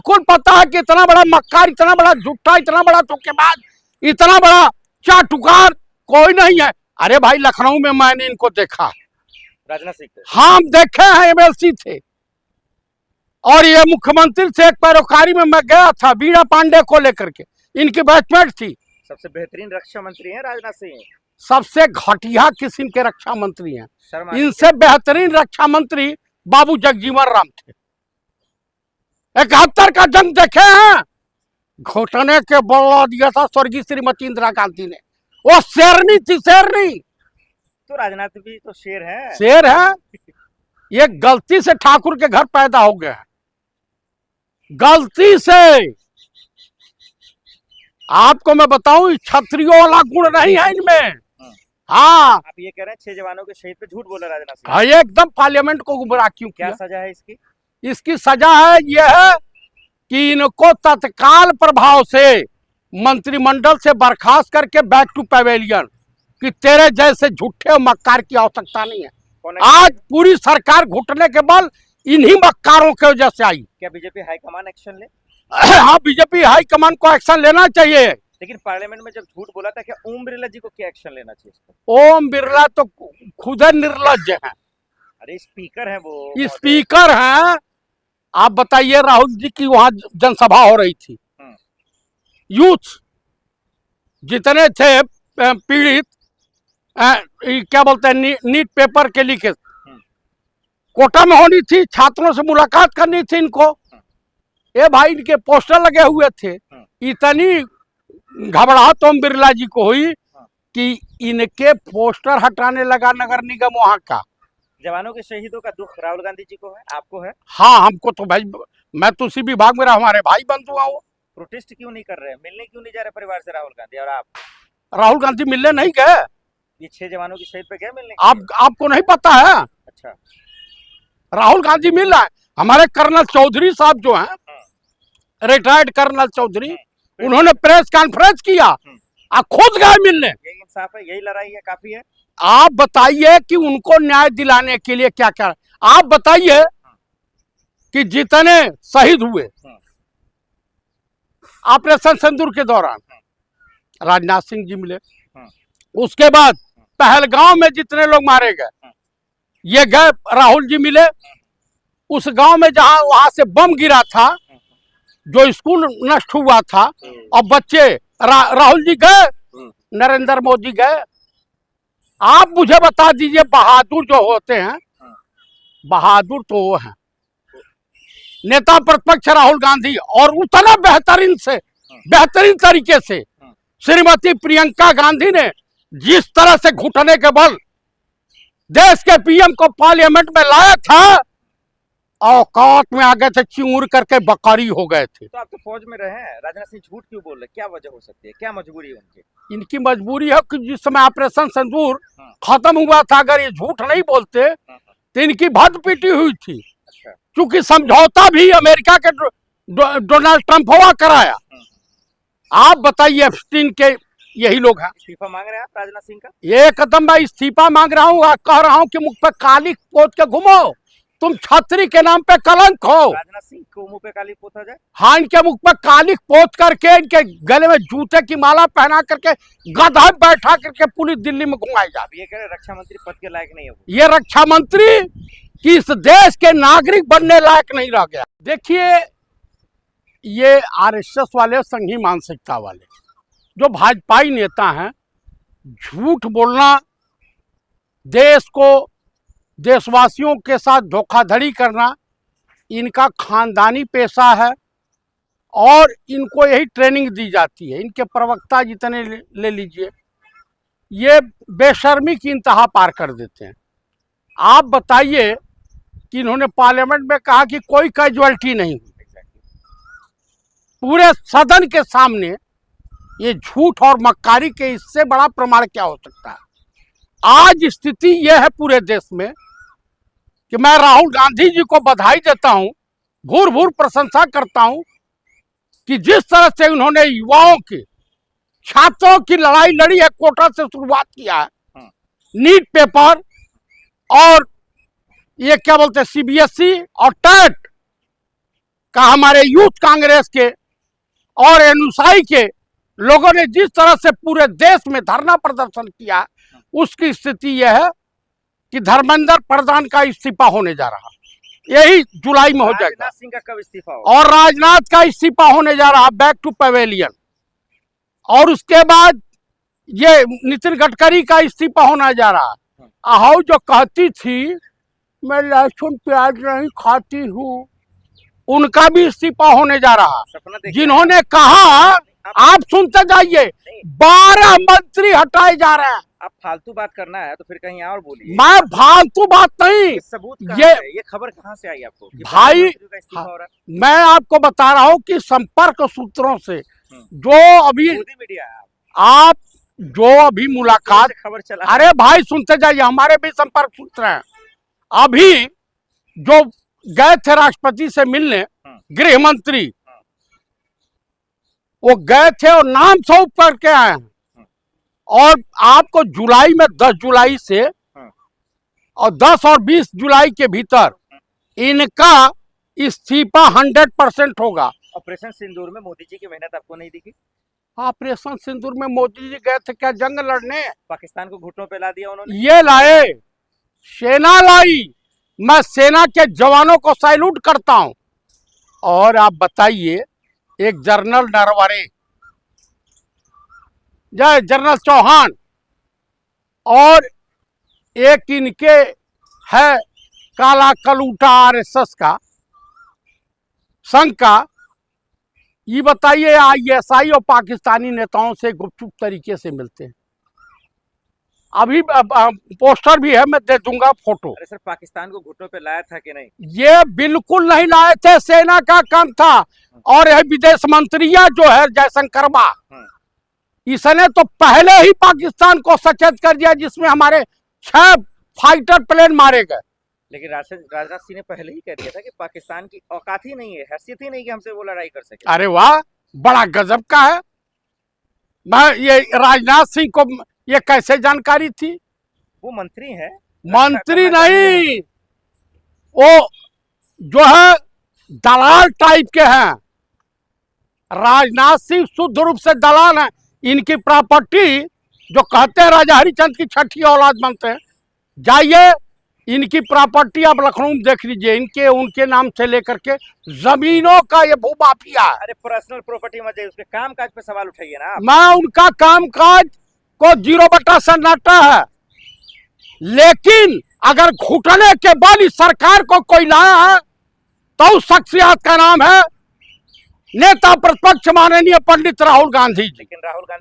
बिल्कुल पता है कि इतना बड़ा मक्कार, इतना बड़ा झूठा, इतना बड़ा धोखेबाज, इतना बड़ा चाटुकार कोई नहीं है। अरे भाई लखनऊ में मैंने इनको देखा, राजनाथ सिंह थे। हाँ हम देखे हैं, एमएलसी थे। और ये मुख्यमंत्री से एक पैरोकारी में मैं गया था बीड़ा पांडे को लेकर के, इनकी बैचमेट थी। सबसे बेहतरीन रक्षा मंत्री हैं राजनाथ सिंह। सबसे घटिया किस्म के रक्षा मंत्री हैं। शर्मा इनसे बेहतरीन रक्षा मंत्री बाबू जगजीवन राम थे। 71 का जंग देखे हैं, घोटने के बोला दिया था स्वर्गीय श्रीमती इंदिरा गांधी ने। वो शेरनी थी, शेरनी। तो राजनाथ भी तो शेर है। शेर है। ये गलती से ठाकुर के घर पैदा हो गया है, गलती से। आपको मैं बताऊं, क्षत्रियों वाला गुण नहीं है इनमें। हाँ, आप ये कह रहे हैं 6 जवानों के शहीद पे झूठ बोला राजनाथ सिंह। हाँ, ये एकदम पार्लियामेंट को गुमराह क्यों क्या किया? सजा है इसकी? इसकी सजा है यह है कि इनको तत्काल प्रभाव से मंत्रिमंडल से बर्खास्त करके बैक टू पवेलियन, कि तेरे जैसे झूठे और मक्कार की आवश्यकता नहीं है। आज पूरी सरकार घुटने के बल इन्हीं मक्कारों की वजह से आई। क्या बीजेपी हाईकमान एक्शन ले? हाँ, बीजेपी हाईकमान को एक्शन लेना चाहिए। लेकिन पार्लियामेंट में जब झूठ बोला था, क्या ओम बिरला जी को क्या एक्शन लेना चाहिए? ओम बिरला तो खुद निर्लज्ज है। अरे स्पीकर है वो, स्पीकर हैं। आप बताइए, राहुल जी की वहां जनसभा हो रही थी, यूथ जितने थे पीड़ित, क्या बोलते हैं, नीट पेपर के लीकेज, कोटा में होनी थी, छात्रों से मुलाकात करनी थी इनको। ये भाई इनके पोस्टर लगे हुए थे। इतनी घबराहट ओम बिरला जी को हुई कि इनके पोस्टर हटाने लगा नगर निगम वहां का। जवानों के शहीदों का दुख राहुल गांधी जी को है, आपको है? हाँ, हमको तो भाई, मैं तो उसी विभाग में रहा, हमारे भाई बंधु हैं वो। प्रोटेस्ट क्यों नहीं कर रहे हैं? मिलने क्यों नहीं जा रहे परिवार से राहुल गांधी? और आप? राहुल गांधी मिलने नहीं गए। ये 6 जवानों की शहीद पे गए मिलने? आपको नहीं पता है? अच्छा, राहुल गांधी मिल रहा है। हमारे कर्नल चौधरी साहब जो हैं, रिटायर्ड कर्नल चौधरी, उन्होंने प्रेस कॉन्फ्रेंस किया और खुद गए मिलने। यही इंसाफ है, यही लड़ाई है, काफी है। आप बताइए कि उनको न्याय दिलाने के लिए क्या क्या, आप बताइए कि जितने शहीद हुए ऑपरेशन सिंदूर के दौरान, राजनाथ सिंह जी मिले। उसके बाद पहलगांव में जितने लोग मारे गए, ये गए, राहुल जी मिले। उस गांव में जहां वहां से बम गिरा था, जो स्कूल नष्ट हुआ था, और बच्चे, राहुल जी गए, नरेंद्र मोदी गए। आप मुझे बता दीजिए, बहादुर जो होते हैं, बहादुर तो वो हैं नेता प्रतिपक्ष राहुल गांधी, और उतना बेहतरीन तरीके से श्रीमती प्रियंका गांधी ने जिस तरह से घुटने के बल देश के पीएम को पार्लियामेंट में लाया था, औकात में आ गए थे, चिंगूर करके बकरी हो गए थे। तो आप तो फौज में रहे हैं, राजनाथ सिंह झूठ क्यों बोल रहे? क्या वजह हो सकती है, क्या मजबूरी है उनकी? इनकी मजबूरी है कि जिस समय ऑपरेशन सिंदूर खत्म हुआ था, अगर ये झूठ नहीं बोलते तो इनकी भद पीटी हुई थी। अच्छा। क्योंकि समझौता भी अमेरिका के डोनाल्ड ट्रंप हुआ कराया। आप बताइए, एप्स्टीन के यही लोग हैं। इस्तीफा मांग रहे हैं आप राजनाथ सिंह का? ये कदम मैं इस्तीफा मांग रहा हूँ, कह रहा हूँ कि मुख पे काली पोत के घूमो, तुम छतरी के नाम पे कलंक हो। राजनाथ सिंह को मुंह पे काली पोता जाए? हाँ, इनके मुख पे काली पोत करके, इनके गले में जूते की माला पहना करके, गधा बैठा करके पुलिस दिल्ली में घुमाई जाए। ये कह रहे रक्षा मंत्री पद के लायक नहीं है वो। ये रक्षा मंत्री कि इस देश के नागरिक बनने लायक नहीं रह गया। देखिए, ये आरएसएस वाले, संघी मानसिकता वाले जो भाजपाई नेता हैं, झूठ बोलना, देश को, देशवासियों के साथ धोखाधड़ी करना इनका खानदानी पेशा है, और इनको यही ट्रेनिंग दी जाती है। इनके प्रवक्ता जितने ले लीजिए, ये बेशर्मी की इंतहा पार कर देते हैं। आप बताइए कि इन्होंने पार्लियामेंट में कहा कि कोई कैजुअल्टी नहीं हुई। पूरे सदन के सामने ये झूठ और मक्कारी के, इससे बड़ा प्रमाण क्या हो सकता है? आज स्थिति यह है पूरे देश में कि मैं राहुल गांधी जी को बधाई देता हूं, भूर भूर प्रशंसा करता हूं कि जिस तरह से उन्होंने युवाओं की, छात्रों की लड़ाई लड़ी है, कोटा से शुरुआत किया है, नीट पेपर और ये क्या बोलते हैं, सीबीएसई और टेट, का हमारे यूथ कांग्रेस के और अनुसाई के लोगों ने जिस तरह से पूरे देश में धरना प्रदर्शन किया, उसकी स्थिति यह है कि धर्मेंद्र प्रधान का इस्तीफा होने जा रहा, यही जुलाई में हो जाएगा। राजनाथ सिंह का कब इस्तीफा होगा? और राजनाथ का इस्तीफा होने जा रहा, बैक टू पवेलियन। और उसके बाद ये नितिन गडकरी का इस्तीफा होना जा रहा। आहू जो कहती थी मैं लहसुन प्याज नहीं खाती हूँ, उनका भी इस्तीफा होने जा रहा। सपना देखिए। जिन्होंने कहा, आप सुनते जाइए, 12 मंत्री हटाए जा रहे हैं। आप फालतू बात करना है तो फिर कहीं और बोलिए। मैं फालतू बात नहीं, ये सबूत कहाँ ये- से? ये खबर कहाँ से आई आपको कि भाई, मंत्रियों का इस्तीफा हो रहा है? मैं आपको बता रहा हूँ कि संपर्क सूत्रों से जो अभी मोदी मीडिया है। आप जो अभी मुलाकात, से खबर चला। अरे भाई सुनते जाइए, हमारे भी संपर्क सूत्र हैं। अभी जो गए थे राष्ट्रपति से मिलने, गृह मंत्री, वो गए थे और नाम सौंप करके आए हैं। और आपको जुलाई में 10 जुलाई से और 10 और 20 जुलाई के भीतर इनका इस्तीफा 100% होगा। ऑपरेशन सिंदूर में मोदी जी की मेहनत आपको नहीं दिखी? ऑपरेशन सिंदूर में मोदी जी गए थे क्या जंग लड़ने? पाकिस्तान को घुटनों पे ला दिया उन्होंने। ये लाए, सेना लाई। मैं सेना के जवानों को सैल्यूट करता हूं। और आप बताइए, एक जनरल नरवरे, जय जनरल चौहान, और एक इनके है काला कलूटा आरएसएस का संघ का, ये बताइए आईएसआई और पाकिस्तानी नेताओं से गुपचुप तरीके से मिलते हैं। अभी पोस्टर भी है, मैं दे दूंगा फोटो। अरे सर, पाकिस्तान को घुटनों पे लाया था कि नहीं? ये बिल्कुल नहीं लाए थे, सेना का काम था। और यह विदेश मंत्रिया जो है जयशंकरवा, इसने तो पहले ही पाकिस्तान को सचेत कर दिया, जिसमें हमारे 6 फाइटर प्लेन मारे गए। लेकिन राजनाथ सिंह ने पहले ही कह दिया था कि पाकिस्तान की औकात ही नहीं है, हैसियत ही नहीं कि हमसे वो लड़ाई कर सके। अरे वाह, बड़ा गजब का है। मैं ये राजनाथ सिंह को ये कैसे जानकारी थी? वो मंत्री है। मंत्री नहीं, वो जो है दलाल टाइप के हैं। राजनाथ सिंह शुद्ध रूप से दलाल हैं। इनकी प्रॉपर्टी, जो कहते हैं राजा हरिचंद की छठी औलाद बनते हैं, जाइए इनकी प्रॉपर्टी आप लखनऊ में देख लीजिए, इनके उनके नाम से लेकर के जमीनों का ये भूमाफिया है। अरे पर्सनल प्रॉपर्टी मत जाइए, उसके काम काज पे सवाल उठाइए ना आप। मैं उनका काम काज को 0 सन्नाटा है, लेकिन अगर घुटने के बल इस सरकार को कोई लाया है तो उस शख्सियत का नाम है नेता प्रतिपक्ष माननीय पंडित राहुल गांधी जी। लेकिन राहुल गांधी